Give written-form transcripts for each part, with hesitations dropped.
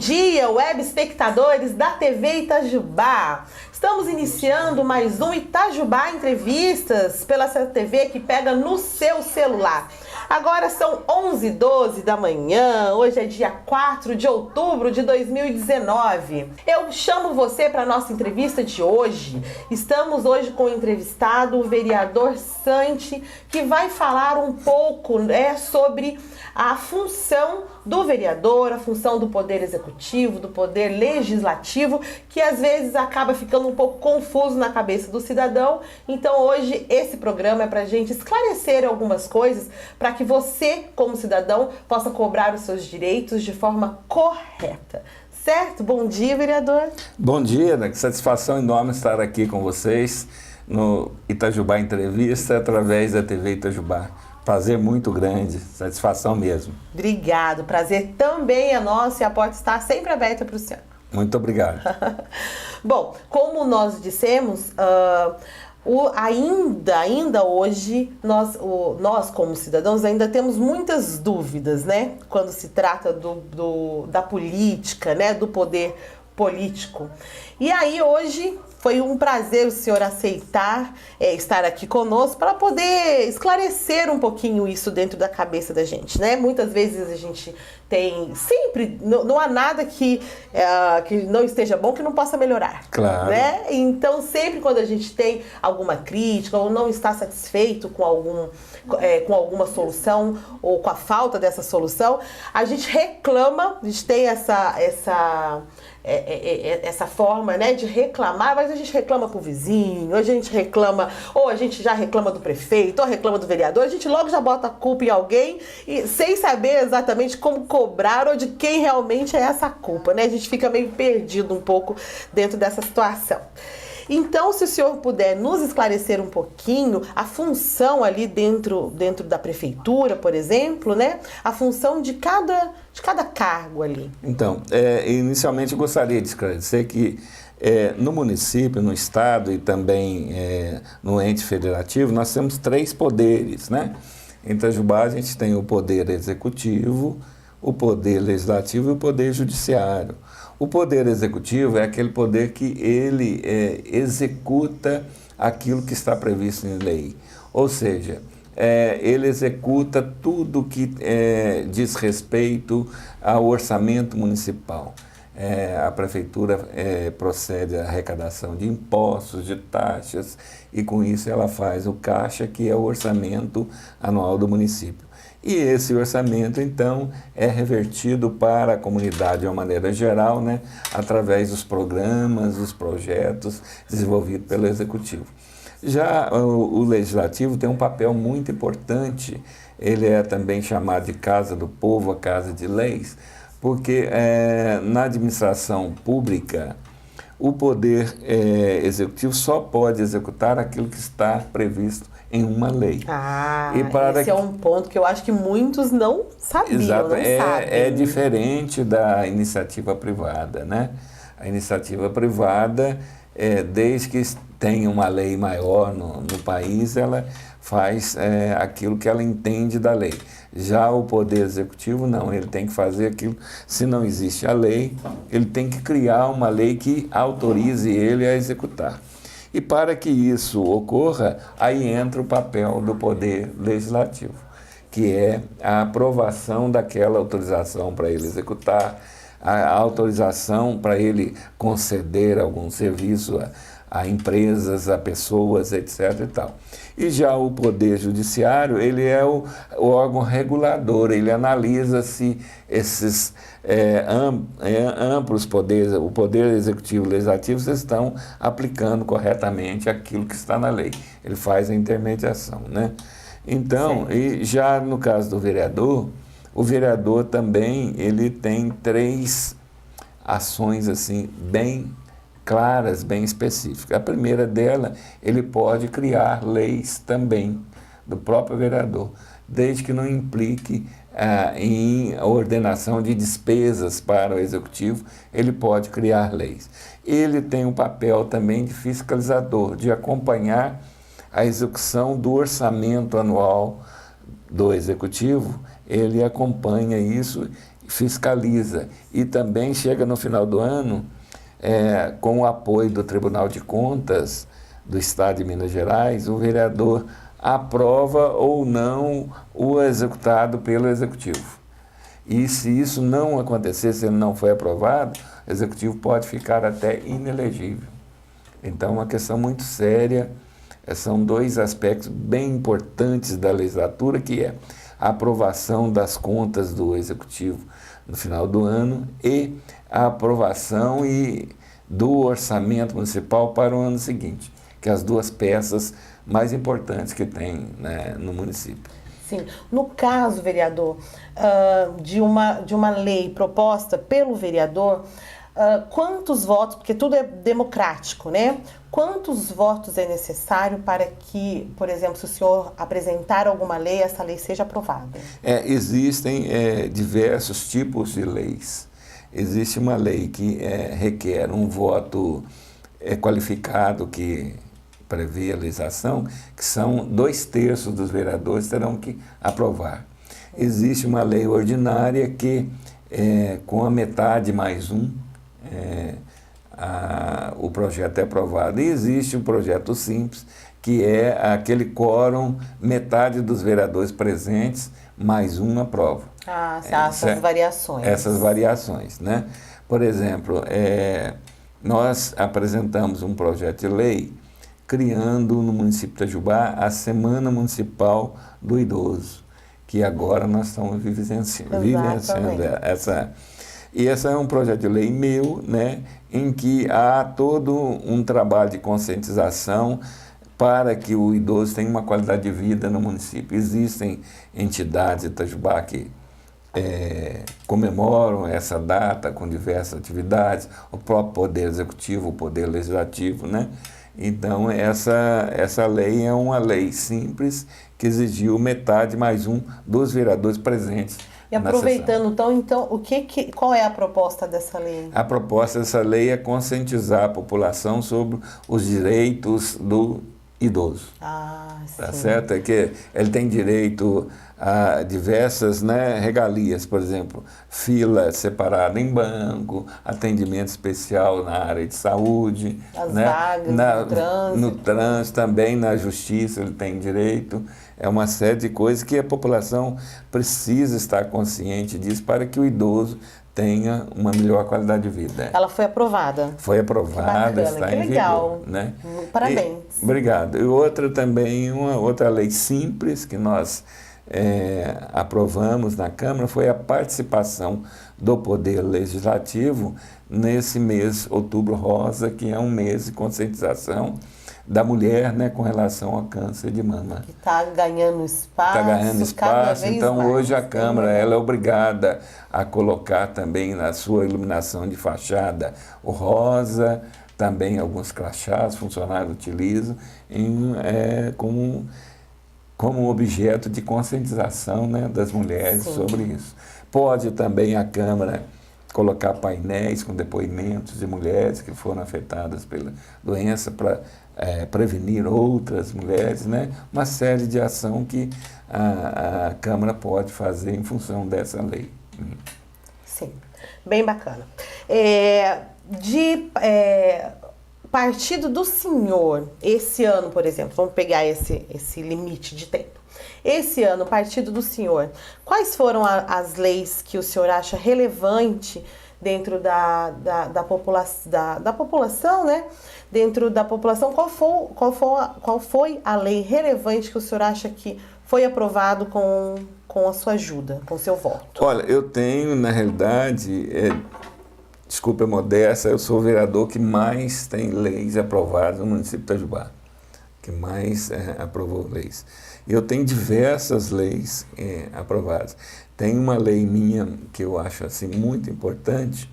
dia, web espectadores da TV Itajubá. Estamos iniciando mais um Itajubá Entrevistas pela TV que pega no seu celular. Agora são 11h12 da manhã, hoje é dia 4 de outubro de 2019. Eu chamo você para a nossa entrevista de hoje. Estamos hoje com o entrevistado, o vereador Santi, que vai falar um pouco sobre a função do vereador, a função do poder executivo, do poder legislativo, que às vezes acaba ficando um pouco confuso na cabeça do cidadão. Então hoje esse programa é para a gente esclarecer algumas coisas para que você, como cidadão, possa cobrar os seus direitos de forma correta. Certo? Bom dia, vereador. Bom dia, né? Que satisfação enorme estar aqui com vocês no Itajubá Entrevista através da TV Itajubá. Prazer muito grande, satisfação mesmo. Obrigado, prazer também é nosso e a porta está sempre aberta para o senhor. Muito obrigado. Bom, como nós dissemos, ainda hoje, nós como cidadãos ainda temos muitas dúvidas, né? Quando se trata da política, né? Do poder político. E aí hoje foi um prazer o senhor aceitar estar aqui conosco para poder esclarecer um pouquinho isso dentro da cabeça da gente, né? Muitas vezes a gente tem, sempre, não há nada que não esteja bom que não possa melhorar. Claro. Né? Então sempre quando a gente tem alguma crítica ou não está satisfeito com alguma solução ou com a falta dessa solução, a gente reclama, a gente tem essa forma, né, de reclamar, mas a gente reclama com o vizinho, a gente reclama, ou a gente já reclama do prefeito, ou reclama do vereador, a gente logo já bota a culpa em alguém, e sem saber exatamente como cobrar ou de quem realmente é essa culpa, né? A gente fica meio perdido um pouco dentro dessa situação. Então, se o senhor puder nos esclarecer um pouquinho a função ali dentro da prefeitura, por exemplo, né? A função de cada cargo ali. Então, inicialmente eu gostaria de esclarecer que no município, no estado e também no ente federativo, nós temos 3 poderes, né? Em Itajubá a gente tem o poder executivo, o poder legislativo e o poder judiciário. O poder executivo é aquele poder que ele executa aquilo que está previsto em lei. Ou seja, ele executa tudo que diz respeito ao orçamento municipal. A prefeitura procede à arrecadação de impostos, de taxas, e com isso ela faz o caixa, que é o orçamento anual do município. E esse orçamento, então, é revertido para a comunidade de uma maneira geral, né, através dos programas, dos projetos desenvolvidos pelo Executivo. Já o Legislativo tem um papel muito importante, ele é também chamado de Casa do Povo, a Casa de Leis, porque na administração pública, o poder executivo só pode executar aquilo que está previsto em uma lei. Esse é um ponto que eu acho que muitos não sabiam. Exato, não sabem. É diferente da iniciativa privada, né? A iniciativa privada, desde que tenha uma lei maior no país, ela faz aquilo que ela entende da lei. Já o Poder Executivo, não, ele tem que fazer aquilo, se não existe a lei, ele tem que criar uma lei que autorize ele a executar. E para que isso ocorra, aí entra o papel do Poder Legislativo, que é a aprovação daquela autorização para ele executar, a autorização para ele conceder algum serviço a empresas, a pessoas, etc. e tal. E já o Poder Judiciário, ele é o órgão regulador, ele analisa se esses amplos poderes, o Poder Executivo e Legislativo, estão aplicando corretamente aquilo que está na lei. Ele faz a intermediação, né? Então, e já no caso do vereador, o vereador também, ele tem 3 ações assim, bem claras, bem específicas. A primeira dela, ele pode criar leis também, do próprio vereador, desde que não implique em ordenação de despesas para o executivo, ele pode criar leis. Ele tem um papel também de fiscalizador, de acompanhar a execução do orçamento anual do executivo, ele acompanha isso fiscaliza e também chega no final do ano, com o apoio do Tribunal de Contas do Estado de Minas Gerais, o vereador aprova ou não o executado pelo Executivo. E se isso não acontecer, se ele não foi aprovado, o Executivo pode ficar até inelegível. Então, é uma questão muito séria. São dois aspectos bem importantes da legislatura, que é a aprovação das contas do Executivo no final do ano e a aprovação do orçamento municipal para o ano seguinte, que é as duas peças mais importantes que tem, né, no município. Sim. No caso, vereador, de uma lei proposta pelo vereador, quantos votos, porque tudo é democrático, né? Quantos votos é necessário para que, por exemplo, se o senhor apresentar alguma lei, essa lei seja aprovada? Existem diversos tipos de leis. Existe uma lei que requer um voto qualificado, que prevê a legislação, que são 2/3 dos vereadores terão que aprovar. Existe uma lei ordinária que, com a metade mais um, o projeto é aprovado. E existe o projeto simples, que é aquele quórum, metade dos vereadores presentes, mais um aprova. Essas variações. Essas variações, né? Por exemplo, nós apresentamos um projeto de lei criando no município de Itajubá a Semana Municipal do Idoso, que agora nós estamos vivenciando essa. E esse é um projeto de lei meu, né, em que há todo um trabalho de conscientização para que o idoso tenha uma qualidade de vida no município. Existem entidades de Itajubá que comemoram essa data com diversas atividades, o próprio Poder Executivo, o Poder Legislativo, né? Então, essa lei é uma lei simples que exigiu metade mais um dos vereadores presentes. E aproveitando, então qual é a proposta dessa lei? A proposta dessa lei é conscientizar a população sobre os direitos do idoso. Tá certo? É que ele tem direito a diversas, né, regalias, por exemplo, fila separada em banco, atendimento especial na área de saúde, as né, vagas no trânsito, também na justiça ele tem direito. É uma série de coisas que a população precisa estar consciente disso para que o idoso tenha uma melhor qualidade de vida. Ela foi aprovada? Foi aprovada, está em vigor, né? Parabéns. Obrigado. E outra também, uma outra lei simples que nós aprovamos na Câmara foi a participação do Poder Legislativo nesse mês Outubro Rosa, que é um mês de conscientização da mulher, né, com relação ao câncer de mama. Que está ganhando espaço. Está ganhando espaço. Então, mais. Hoje a Câmara ela é obrigada a colocar também na sua iluminação de fachada o rosa, também alguns crachás, funcionários utilizam, como objeto de conscientização, né, das mulheres sobre isso. Pode também a Câmara colocar painéis com depoimentos de mulheres que foram afetadas pela doença para prevenir outras mulheres, né? Uma série de ação que a Câmara pode fazer em função dessa lei. Sim, bem bacana. Partido do senhor, esse ano, por exemplo, vamos pegar esse limite de tempo. Esse ano, partido do senhor, quais foram as leis que o senhor acha relevante dentro da população, né? Dentro da população, qual foi a lei relevante que o senhor acha que foi aprovado com a sua ajuda, com o seu voto? Olha, eu tenho, na realidade, desculpa a modéstia, eu sou o vereador que mais tem leis aprovadas no município de Itajubá, que mais aprovou leis. E eu tenho diversas leis aprovadas. Tem uma lei minha que eu acho assim, muito importante,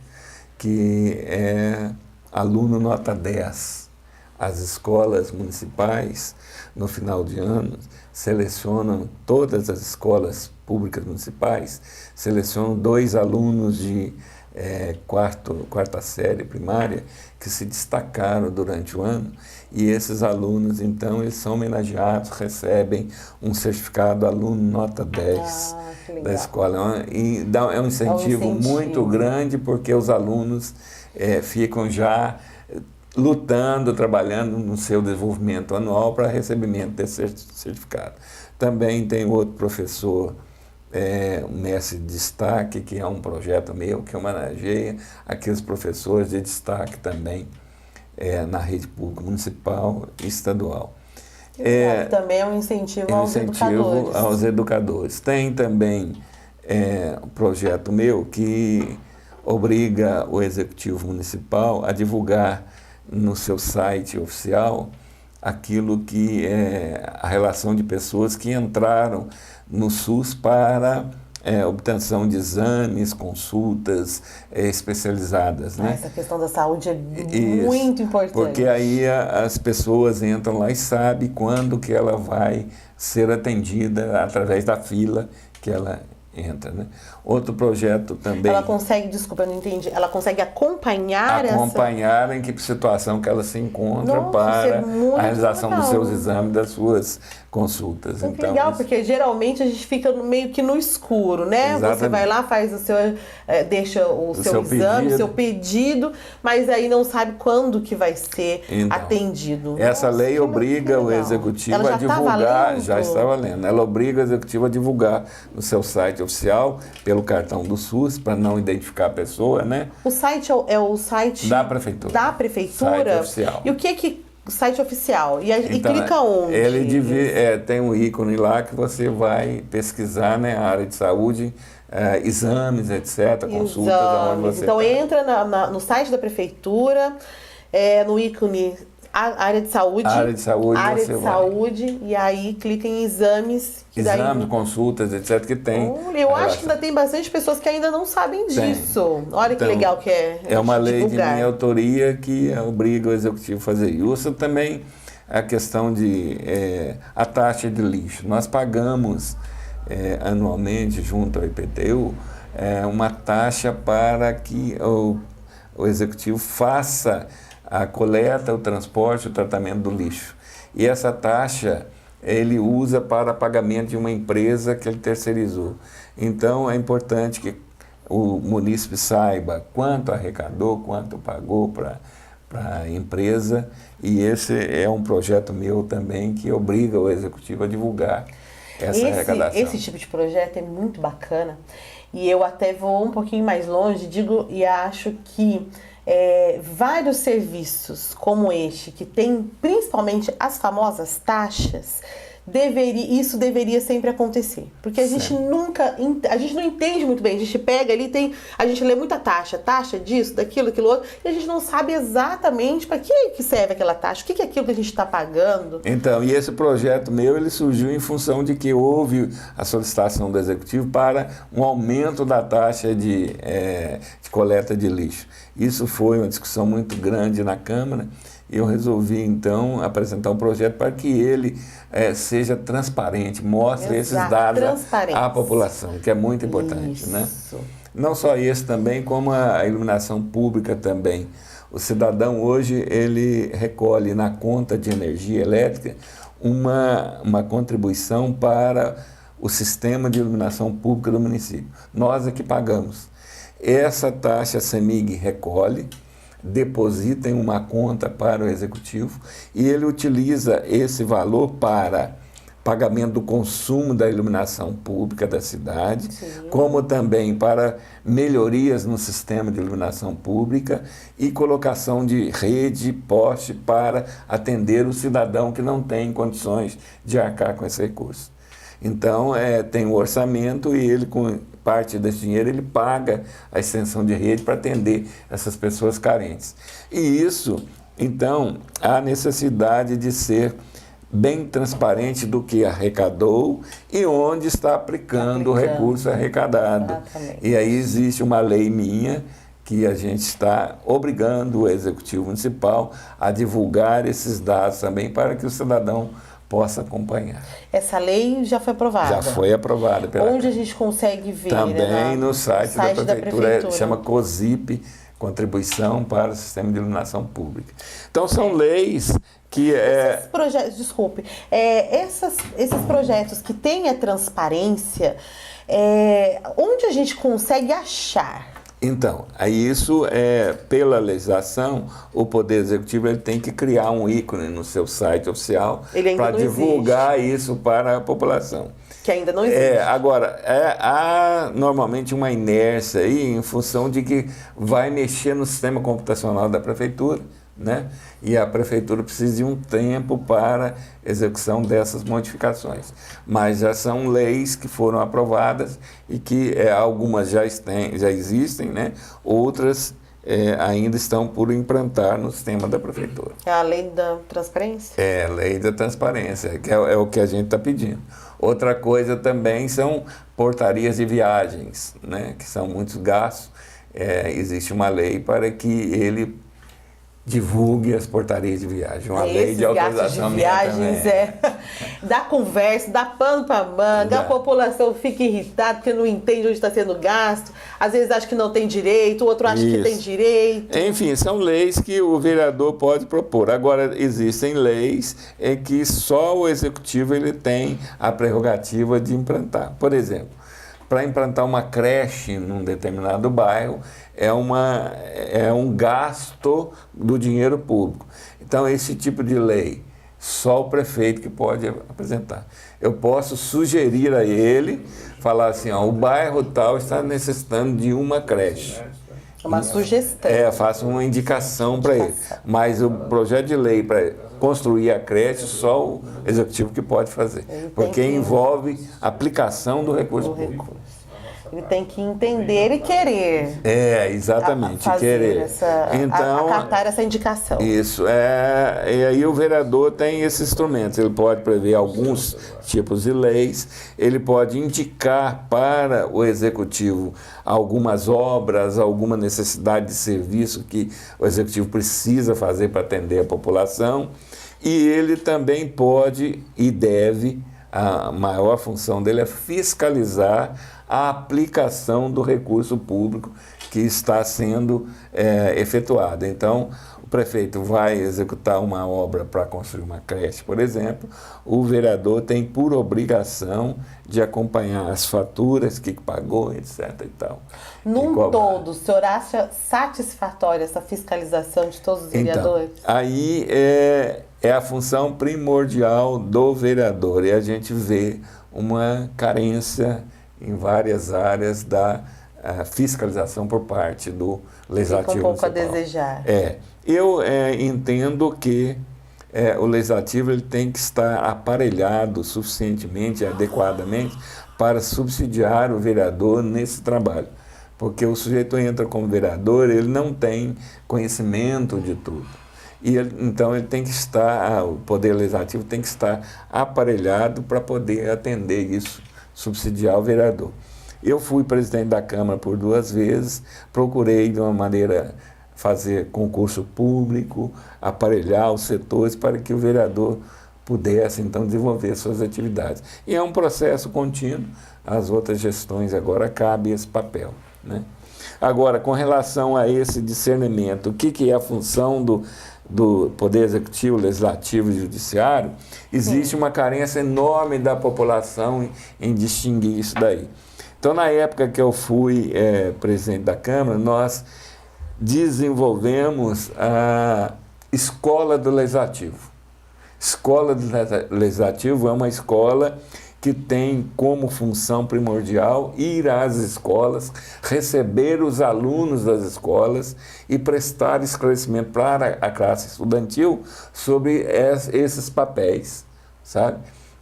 que é aluno nota 10. As escolas municipais, no final de ano, selecionam, todas as escolas públicas municipais, selecionam 2 alunos de quarta série primária, que se destacaram durante o ano, e esses alunos, então, eles são homenageados, recebem um certificado aluno nota 10 da escola. E é um incentivo muito grande, porque os alunos ficam já lutando, trabalhando no seu desenvolvimento anual para recebimento desse certificado. Também tem outro professor, um mestre de destaque, que é um projeto meu, que homenageia aqueles professores de destaque também na rede pública municipal e estadual. Também é um incentivo aos educadores. Tem também um projeto meu que obriga o Executivo Municipal a divulgar no seu site oficial aquilo que é a relação de pessoas que entraram no SUS para obtenção de exames, consultas especializadas. Né? Essa questão da saúde é muito importante. Porque aí as pessoas entram lá e sabem quando que ela vai ser atendida através da fila que ela entra, né? Outro projeto também... Ela consegue, desculpa, eu não entendi, ela consegue acompanhar em que situação que ela se encontra para a realização dos seus exames, das suas consultas. Muito legal, porque geralmente a gente fica meio que no escuro, né? Exatamente. Você vai lá, faz o seu, deixa o seu exame, o seu pedido, mas aí não sabe quando que vai ser atendido. Essa lei obriga o Executivo a divulgar, já está valendo, ela obriga o Executivo a divulgar no seu site oficial, pelo cartão do SUS, para não identificar a pessoa, né? O site é o site da Prefeitura. Da Prefeitura? Site oficial. E o que site oficial? E clica onde? Ele tem um ícone lá que você vai pesquisar, né, a área de saúde, exames, etc., consultas, aonde você Então entra no site da Prefeitura, no ícone área de saúde, e aí clica em exames. Exames, consultas, etc. que tem. Eu acho que ainda tem bastante pessoas que ainda não sabem disso. Olha que legal que é. É uma lei de minha autoria que obriga o Executivo a fazer isso. Também a questão de a taxa de lixo. Nós pagamos anualmente, junto ao IPTU, uma taxa para que o Executivo faça a coleta, o transporte, o tratamento do lixo. E essa taxa ele usa para pagamento de uma empresa que ele terceirizou. Então é importante que o munícipe saiba quanto arrecadou, quanto pagou para a empresa, e esse é um projeto meu também que obriga o Executivo a divulgar essa arrecadação. Esse tipo de projeto é muito bacana, e eu até vou um pouquinho mais longe, e acho que vários serviços como este, que tem principalmente as famosas taxas, isso deveria sempre acontecer. Porque a gente não entende muito bem. A gente pega ali, a gente lê muita taxa disso, daquilo, outro, e a gente não sabe exatamente para que serve aquela taxa, o que é aquilo que a gente está pagando. Então, e esse projeto meu, ele surgiu em função de que houve a solicitação do Executivo para um aumento da taxa de coleta de lixo. Isso foi uma discussão muito grande na Câmara, e eu resolvi, então, apresentar um projeto para que ele seja transparente, mostre esses dados à população, que é muito importante. Né? Não só esse também, como a iluminação pública também. O cidadão hoje, ele recolhe na conta de energia elétrica uma contribuição para o sistema de iluminação pública do município. Nós é que pagamos. Essa taxa a CEMIG recolhe, deposita em uma conta para o Executivo, e ele utiliza esse valor para pagamento do consumo da iluminação pública da cidade, como também para melhorias no sistema de iluminação pública e colocação de rede, poste para atender o cidadão que não tem condições de arcar com esse recurso. Então, tem um orçamento, e ele, com parte desse dinheiro, ele paga a extensão de rede para atender essas pessoas carentes. E isso, então, há necessidade de ser bem transparente do que arrecadou e onde está aplicando o recurso arrecadado. Exatamente. E aí existe uma lei minha que a gente está obrigando o Executivo Municipal a divulgar esses dados também, para que o cidadão possa acompanhar. Essa lei já foi aprovada? Já foi aprovada pela Onde a gente consegue ver? Também né, no site da Prefeitura. Chama COSIP, Contribuição para o Sistema de Iluminação Pública. Então, são leis que... Esses projetos, desculpe, esses projetos que têm a transparência, onde a gente consegue achar? Então, aí isso pela legislação, o Poder Executivo ele tem que criar um ícone no seu site oficial para divulgar isso para a população. Que ainda não existe. Agora, há normalmente uma inércia aí em função de que vai mexer no sistema computacional da Prefeitura, né? E a Prefeitura precisa de um tempo para execução dessas modificações. Mas já são leis que foram aprovadas e que algumas já existem, né? Outras ainda estão por implantar no sistema da Prefeitura. É a lei da transparência? É, a lei da transparência, que é o que a gente está pedindo. Outra coisa também são portarias de viagens, né? Que são muitos gastos. Existe uma lei para que ele divulgue as portarias de viagem. Uma lei de autorização de viagens dá conversa, dá pano para manga, a população fica irritada porque não entende onde está sendo gasto, às vezes acha que não tem direito, o outro acha que tem direito. Enfim, são leis que o vereador pode propor. Agora, existem leis em que só o executivo ele tem a prerrogativa de implantar. Por exemplo, para implantar uma creche num determinado bairro, é um gasto do dinheiro público. Então, esse tipo de lei, só o prefeito que pode apresentar. Eu posso sugerir a ele, falar assim, o bairro tal está necessitando de uma creche. Uma sugestão. Faço uma indicação para ele. Mas o projeto de lei para construir a creche, só o executivo que pode fazer. Porque envolve aplicação do recurso público. Ele tem que entender e querer. Exatamente, querer. Acatar essa indicação. Isso. E aí o vereador tem esses instrumentos. Ele pode prever alguns tipos de leis, ele pode indicar para o executivo algumas obras, alguma necessidade de serviço que o executivo precisa fazer para atender a população. E ele também pode e deve, a maior função dele é fiscalizar a aplicação do recurso público que está sendo efetuado. Então, o prefeito vai executar uma obra para construir uma creche, por exemplo, o vereador tem por obrigação de acompanhar as faturas que pagou, etc. e tal. Num todo, o senhor acha satisfatória essa fiscalização de todos os vereadores? Então, aí é a função primordial do vereador, e a gente vê uma carência em várias áreas da fiscalização por parte do Legislativo Fica um pouco municipal. A desejar. Eu entendo que o Legislativo ele tem que estar aparelhado suficientemente, adequadamente, para subsidiar o vereador nesse trabalho. Porque o sujeito entra como vereador, ele não tem conhecimento de tudo. Então ele tem que estar, o Poder Legislativo tem que estar aparelhado para poder atender isso, subsidiar o vereador. Eu fui presidente da Câmara por 2 vezes, procurei de uma maneira fazer concurso público, aparelhar os setores para que o vereador pudesse então desenvolver suas atividades. E é um processo contínuo, as outras gestões agora cabe esse papel, né? Agora, com relação a esse discernimento, o que é a função do Poder Executivo, Legislativo e Judiciário, existe uma carência enorme da população em distinguir isso daí. Então, na época que eu fui presidente da Câmara, nós desenvolvemos a Escola do Legislativo. Escola do Legislativo é uma escola que tem como função primordial ir às escolas, receber os alunos das escolas e prestar esclarecimento para a classe estudantil sobre esses papéis, sabe?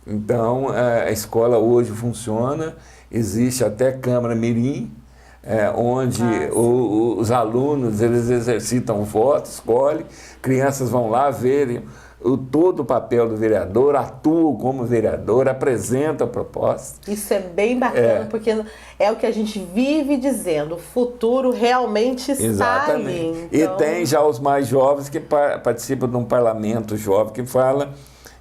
Então, a escola hoje funciona, existe até Câmara Mirim, onde os alunos eles exercitam o voto, escolhem, crianças vão lá verem todo o papel do vereador, atuam como vereador, apresentam a proposta. Isso é bem bacana, porque é o que a gente vive dizendo, o futuro realmente está ali. Então... E tem já os mais jovens que participam de um parlamento jovem que fala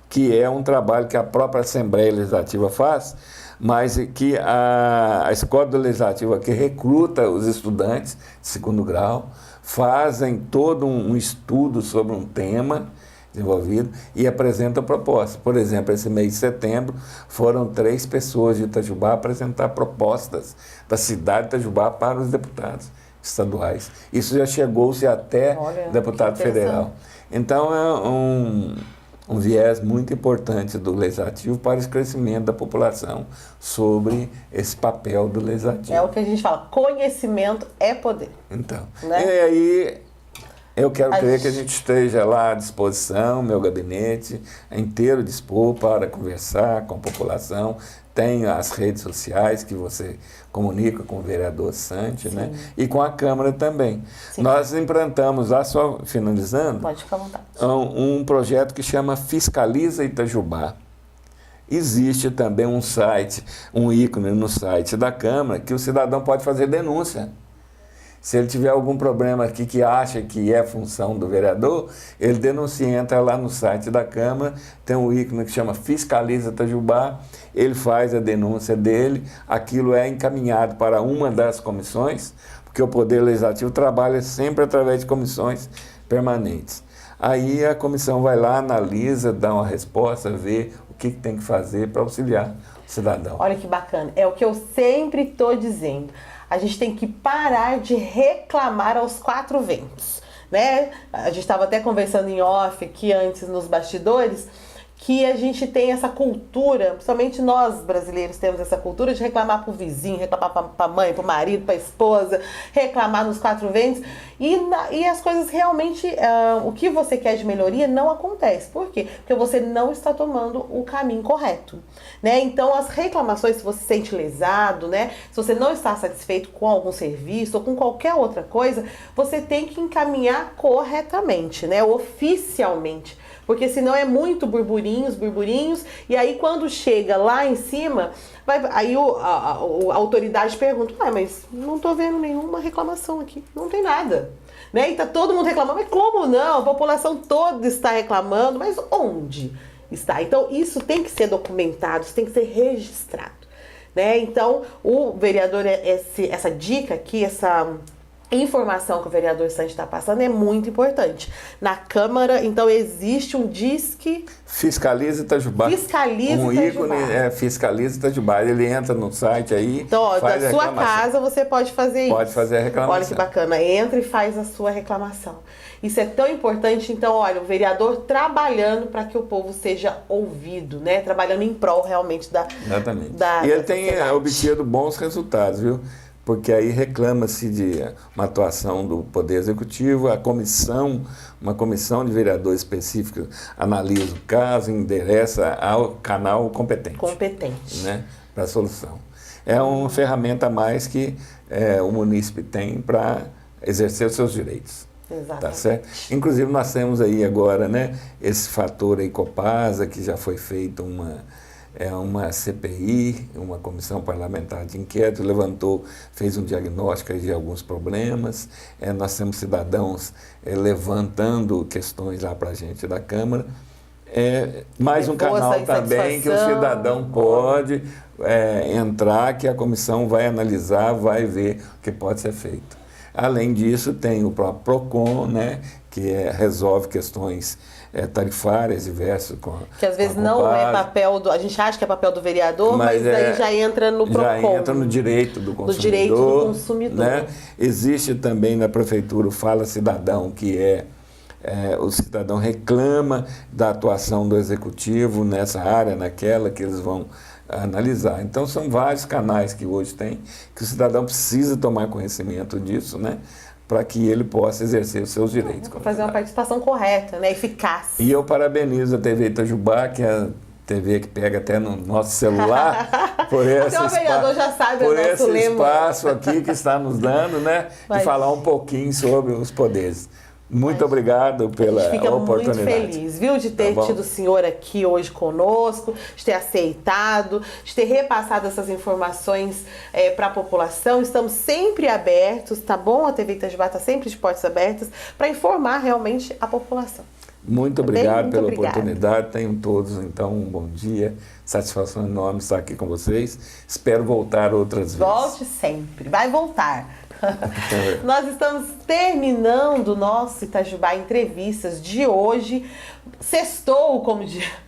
que é um trabalho que a própria Assembleia Legislativa faz, mas que a Escola Legislativa que recruta os estudantes de segundo grau, fazem todo um estudo sobre um tema desenvolvido e apresentam propostas. Por exemplo, esse mês de setembro foram 3 pessoas de Itajubá apresentar propostas da cidade de Itajubá para os deputados estaduais. Isso já chegou-se até deputado federal. Então é um viés muito importante do Legislativo para o crescimento da população sobre esse papel do Legislativo. É o que a gente fala, conhecimento é poder. Então, né? E aí eu quero crer que a gente esteja lá à disposição, meu gabinete é inteiro dispor para conversar com a população. Tem as redes sociais que você comunica com o vereador Santi, né? E com a Câmara também. Sim. Nós implantamos lá, só finalizando, pode ficar à vontade, um projeto que chama Fiscaliza Itajubá. Existe também um site, um ícone no site da Câmara que o cidadão pode fazer denúncia. Se ele tiver algum problema aqui que acha que é função do vereador, ele denuncia, entra lá no site da Câmara, tem um ícone que chama Fiscaliza Itajubá, ele faz a denúncia dele, aquilo é encaminhado para uma das comissões, porque o Poder Legislativo trabalha sempre através de comissões permanentes. Aí a comissão vai lá, analisa, dá uma resposta, vê o que tem que fazer para auxiliar o cidadão. Olha que bacana, é o que eu sempre estou dizendo. A gente tem que parar de reclamar aos 4 ventos, né? A gente estava até conversando em off aqui antes nos bastidores, que a gente tem essa cultura, principalmente nós brasileiros temos essa cultura de reclamar para o vizinho, reclamar para a mãe, para o marido, para a esposa, reclamar nos 4 ventos, e as coisas realmente, o que você quer de melhoria não acontece. Por quê? Porque você não está tomando o caminho correto, né? Então as reclamações, se você se sente lesado, né? Se você não está satisfeito com algum serviço ou com qualquer outra coisa, você tem que encaminhar corretamente, né? Oficialmente. Porque senão é muito burburinhos, e aí quando chega lá em cima, aí a autoridade pergunta, mas não estou vendo nenhuma reclamação aqui, não tem nada. Né? E tá todo mundo reclamando, mas como não? A população toda está reclamando, mas onde está? Então isso tem que ser documentado, isso tem que ser registrado. Né? Então o vereador, essa dica aqui, essa informação que o vereador Santi está passando é muito importante. Na Câmara, então, existe um disque... Fiscaliza Itajubá. Fiscaliza Itajubá. Fiscaliza Itajubá. Ele entra no site aí, então, faz da sua casa você pode fazer isso. Pode fazer a reclamação. Olha que bacana. Entra e faz a sua reclamação. Isso é tão importante. Então, olha, o vereador trabalhando para que o povo seja ouvido, né? Trabalhando em prol realmente da... Exatamente. E ele tem obtido bons resultados, viu? Porque aí reclama-se de uma atuação do Poder Executivo, uma comissão de vereadores específicos analisa o caso e endereça ao canal competente. Né, para a solução. É uma ferramenta a mais que o munícipe tem para exercer os seus direitos. Exatamente. Tá certo? Inclusive nós temos aí agora, né, esse fator aí Copasa, que já foi feita uma CPI, uma comissão parlamentar de inquérito, fez um diagnóstico de alguns problemas. Nós temos cidadãos levantando questões lá para a gente da Câmara. Mais um canal também que o cidadão pode entrar, que a comissão vai analisar, vai ver o que pode ser feito. Além disso, tem o próprio PROCON, né, que resolve questões tarifárias diversas. Que às vezes não é papel do... A gente acha que é papel do vereador, mas aí já entra no PROCON. Já entra no direito do consumidor. No direito do consumidor. Né? Existe também na Prefeitura o Fala Cidadão, que o cidadão reclama da atuação do Executivo nessa área, naquela, que eles vão analisar. Então, são vários canais que hoje tem, que o cidadão precisa tomar conhecimento disso, né? Para que ele possa exercer os seus direitos. Fazer uma participação correta, né? Eficaz. E eu parabenizo a TV Itajubá, que é a TV que pega até no nosso celular, por esse espaço aqui que está nos dando, né? De falar um pouquinho sobre os poderes. Muito obrigado pela oportunidade. Muito feliz, viu, de ter tido o senhor aqui hoje conosco, de ter aceitado, de ter repassado essas informações para a população. Estamos sempre abertos, tá bom? A TV Itajubá está sempre de portas abertas para informar realmente a população. Muito obrigado Muito pela obrigada. oportunidade. Tenham todos, então, um bom dia. Satisfação enorme estar aqui com vocês. Espero voltar outras vezes. Volte sempre, vai voltar. Nós estamos terminando o nosso Itajubá Entrevistas de hoje. Sextou,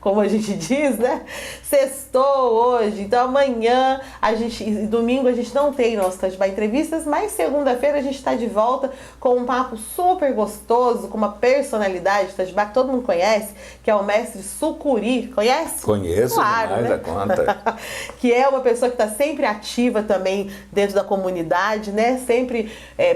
como a gente diz, né? Sextou hoje. Então amanhã, domingo a gente não tem nosso Itajubá Entrevistas, mas segunda-feira a gente está de volta com um papo super gostoso, com uma personalidade de Itajubá que todo mundo conhece, que é o mestre Sucuri. Conhece? Conheço, claro, demais né? da conta. Que é uma pessoa que está sempre ativa também dentro da comunidade, né? Sempre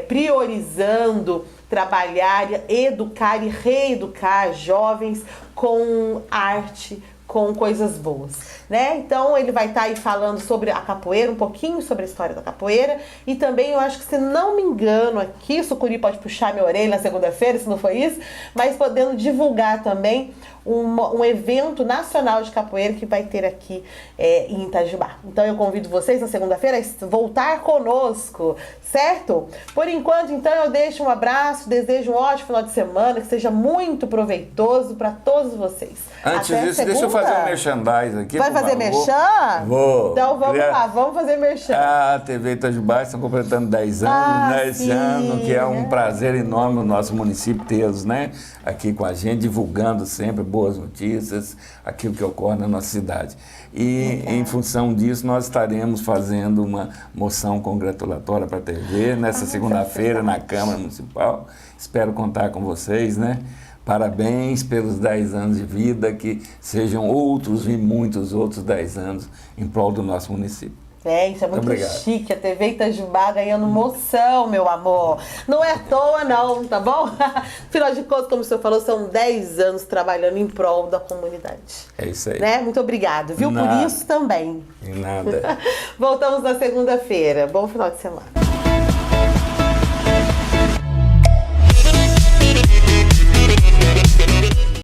priorizando trabalhar, educar e reeducar jovens com arte, com coisas boas, né? Então ele vai estar aí falando sobre a capoeira, um pouquinho sobre a história da capoeira, e também eu acho que, se não me engano, aqui o Sucuri pode puxar minha orelha na segunda-feira, se não foi isso, mas podendo divulgar também um evento nacional de capoeira que vai ter aqui em Itajubá. Então eu convido vocês na segunda-feira a voltar conosco, certo? Por enquanto, então, eu deixo um abraço, desejo um ótimo final de semana, que seja muito proveitoso para todos vocês. Antes Até disso, segunda. deixa eu fazer um merchandise aqui. Vai fazer merchan? Vou. Então vamos lá, vamos fazer merchan. A TV Itajubá está completando 10 anos, né? Esse ano, que é um prazer enorme o nosso município tê-los, né? Aqui com a gente, divulgando sempre boas notícias, aquilo que ocorre na nossa cidade. E em função disso, nós estaremos fazendo uma moção congratulatória para a TV nessa segunda-feira na Câmara Municipal. Espero contar com vocês, né? Parabéns pelos 10 anos de vida, que sejam outros e muitos outros 10 anos em prol do nosso município. Isso é muito chique, a TV Itajubá ganhando moção, meu amor. Não é à toa não, tá bom? Afinal de contas, como o senhor falou, são 10 anos trabalhando em prol da comunidade. É isso aí. Né? Muito obrigado, viu? Nada. Por isso também. Em nada. Voltamos na segunda-feira. Bom final de semana.